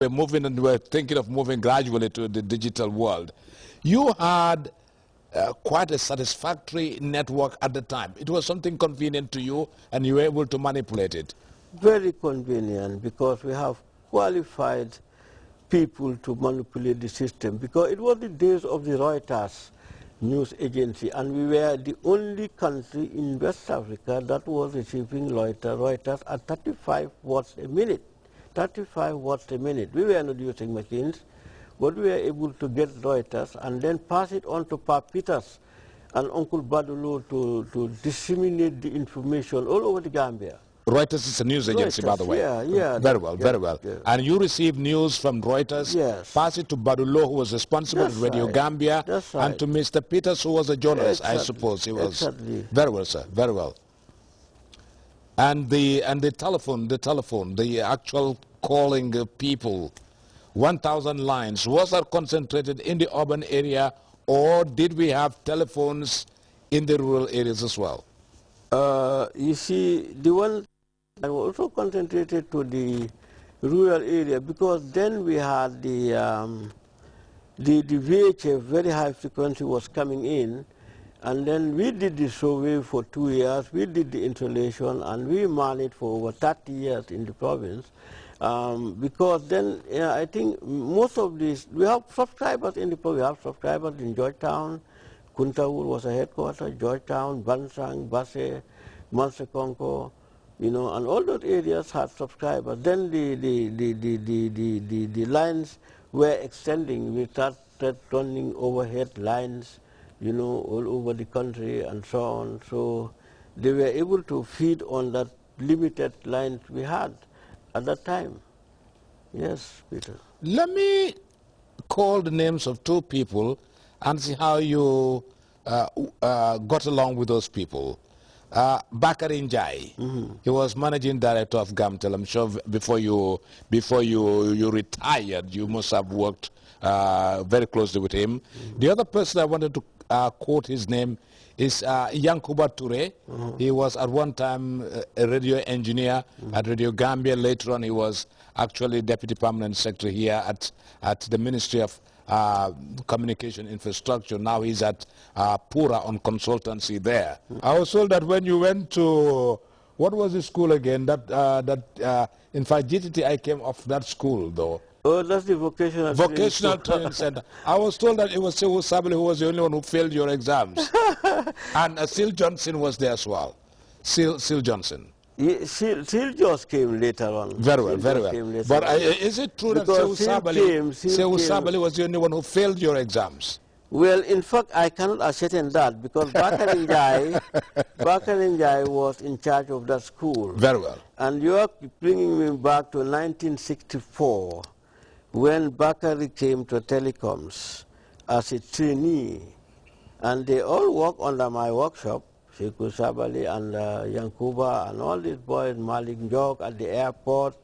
we're moving and we're thinking of moving gradually to the digital world. You had quite a satisfactory network at the time. It was something convenient to you and you were able to manipulate it. Very convenient because we have qualified people to manipulate the system, because it was the days of the Reuters news agency, and we were the only country in West Africa that was receiving Reuters at 35 watts a minute. 35 watts a minute. We were not using machines, but we were able to get Reuters and then pass it on to Pa Peters and Uncle Badulo to disseminate the information all over the Gambia. Reuters is a news agency, Reuters, by the way. Yeah. Very well, very well. Yeah. And you received news from Reuters, yes, pass it to Badulo, who was responsible at Radio Gambia, and to Mr. Peters, who was a journalist, I suppose he was. Exactly. Very well, sir, very well. And the telephone, the actual calling people, 1,000 lines, was that concentrated in the urban area, or did we have telephones in the rural areas as well? You see, the one I also concentrated to the rural area, because then we had the VHF, very high frequency, was coming in, and then we did the survey for 2 years, we did the installation, and we managed for over 30 years in the province. Because then I think most of these, we have subscribers in the province. We have subscribers in Georgetown, Kuntaur was a headquarters, Georgetown, Bansang, Basse, Mansekonko, and all those areas had subscribers. Then the lines were extending. We started running overhead lines, all over the country and so on. So they were able to feed on that limited lines we had at that time. Yes, Peter. Let me call the names of 2 people and see how you got along with those people. Bakari Njai, he was managing director of Gamtel. I'm sure before you retired, you must have worked very closely with him. The other person I wanted to quote his name is Yankuba Toure. He was at one time a radio engineer at Radio Gambia. Later on, he was actually deputy permanent secretary here at the Ministry of Communication Infrastructure. Now he's at Pura on consultancy there. I was told that when you went to, what was the school again? In fact, GTT, I came off that school though. Oh, that's the vocational training center. I was told that it was Sewu Sabali who was the only one who failed your exams. And Sil Johnson was there as well. Sil Johnson. Yeah, Sil just came later on. Very well, very well. But is it true that Sewu Sabali was the only one who failed your exams? Well, in fact, I cannot ascertain that, because Bakari Njai was in charge of that school. Very well. And you are bringing me back to 1964, when Bakari came to telecoms as a trainee, and they all work under my workshop, Sheku Sabali and Yankuba and all these boys, Malik Jok at the airport,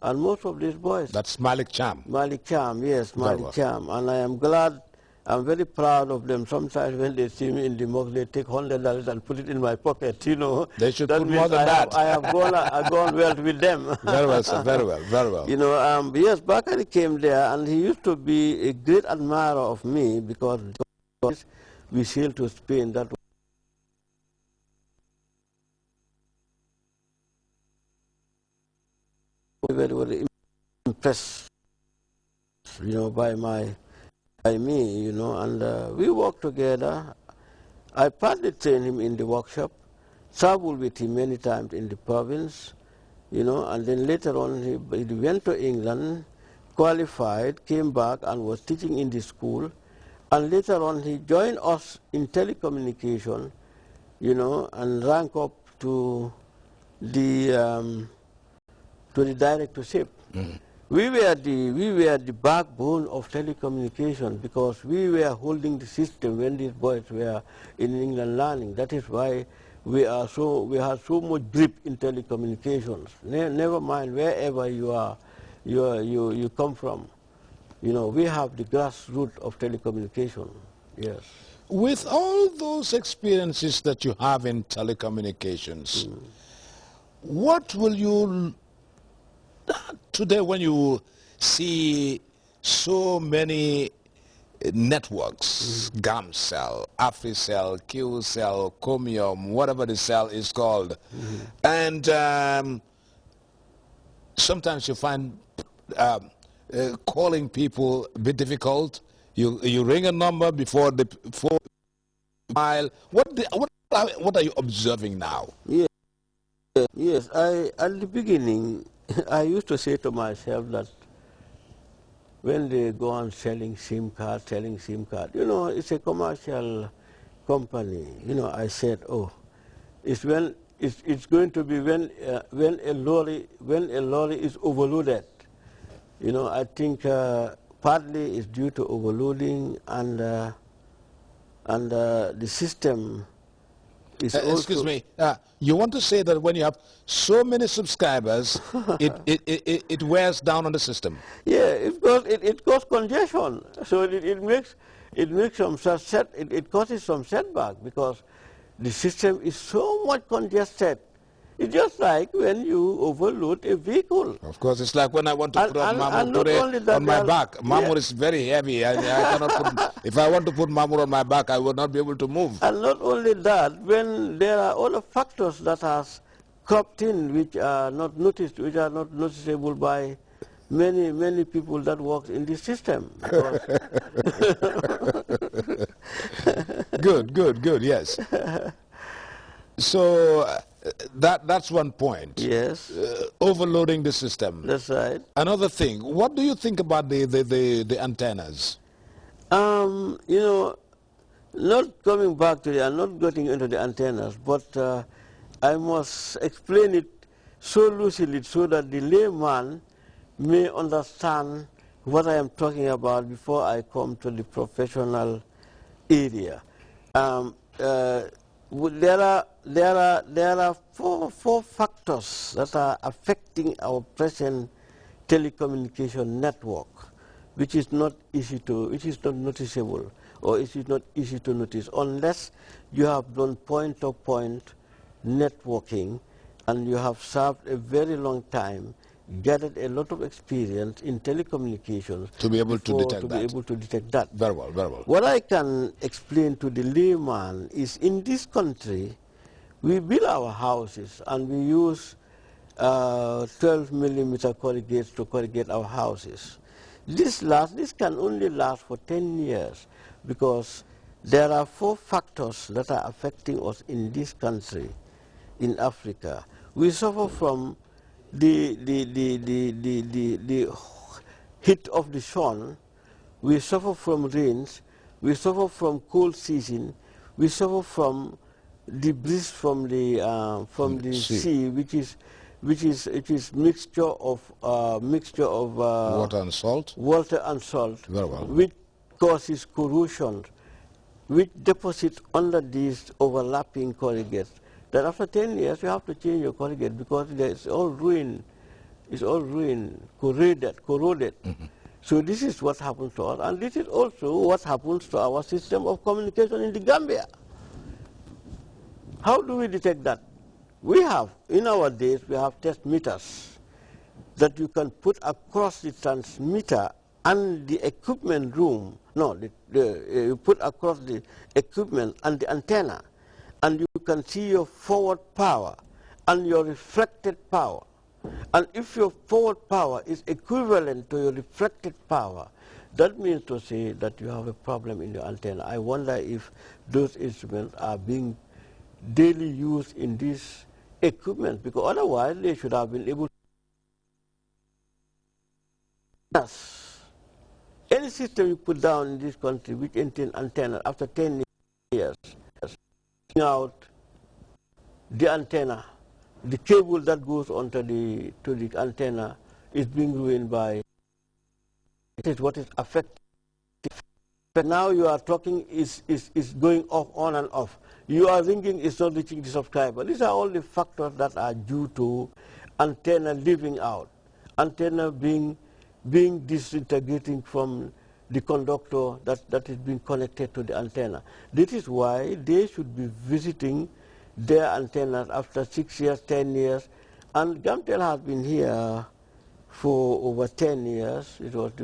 and most of these boys. That's Malik Cham. Malik Cham, yes, Malik Cham. And I am glad, I'm very proud of them. Sometimes when they see me in the mosque, they take $100 and put it in my pocket, They should put more than that. I've gone well with them. Very well, sir, very well, very well. Yes, Bakari came there, and he used to be a great admirer of me, because we sailed to Spain. That was very impressed, by me, and we worked together. I partly trained him in the workshop, traveled with him many times in the province, and then later on he went to England, qualified, came back and was teaching in the school, and later on he joined us in telecommunication, and ranked up to the directorship. We were the backbone of telecommunication, because we were holding the system when these boys were in England learning. That is why we had so much grip in telecommunications. Never mind wherever you come from. We have the grassroots of telecommunication. Yes. With all those experiences that you have in telecommunications, what will you today, when you see so many networks, GAM cell, AfriCell, QCell, Comium, whatever the cell is called. And sometimes you find calling people a bit difficult. You ring a number before the mile. What are you observing now? Yes, yes. At the beginning, I used to say to myself that when they go on selling SIM card, you know, it's a commercial company. You know, I said, oh, it's going to be when a lorry is overloaded. You know, I think partly it's due to overloading and the system is also... Excuse me, you want to say that when you have so many subscribers, it wears down on the system? Yeah, it causes congestion. So it causes some setback because the system is so much congested. It's just like when you overload a vehicle. Of course, it's like when I want to put up Mamour today on my back. Mamour is very heavy. I cannot put, if I want to put Mamour on my back, I will not be able to move. And not only that, when there are other factors that are cropped in which are not noticeable by many people that work in this system. Good, yes. So that's one point. Yes. Overloading the system. That's right. Another thing, what do you think about the antennas? You know, not coming back to I'm not getting into the antennas, but I must explain it so lucidly so that the layman may understand what I am talking about before I come to the professional area. There are four factors that are affecting our present telecommunication network, which is not noticeable, or it is not easy to notice unless you have done point-to-point networking and you have served a very long time, gathered a lot of experience in telecommunications to be able to detect that. Very well, very well. What I can explain to the layman is in this country, we build our houses and we use 12mm corrugates to corrugate our houses. This can only last for 10 years because there are four factors that are affecting us in this country, in Africa. We suffer from the heat of the sun, we suffer from rains, we suffer from cold season, we suffer from debris from the sea, which is mixture of water and salt. Very well. Which causes corrosion, which deposits under these overlapping corrugates. That after 10 years you have to change your corrugate because it's all ruined, corroded. So this is what happens to us, and this is also what happens to our system of communication in the Gambia. How do we detect that? We have, in our days, we have test meters that you can put across the transmitter and the equipment room. No, you put across the equipment and the antenna, and you can see your forward power and your reflected power. And if your forward power is equivalent to your reflected power, that means to say that you have a problem in your antenna. I wonder if those instruments are being daily used in this equipment, because otherwise they should have been able to... Yes. Any system you put down in this country which contains antenna after 10 years, out the antenna, the cable that goes onto the antenna is being ruined by it. Is what is affecting. But now you are talking is going off on and off. You are ringing, it's not reaching the subscriber. These are all the factors that are due to antenna leaving out, antenna being disintegrating from the conductor that is being connected to the antenna. This is why they should be visiting their antennas after 6 years, 10 years. And Gamtel has been here for over 10 years. It was the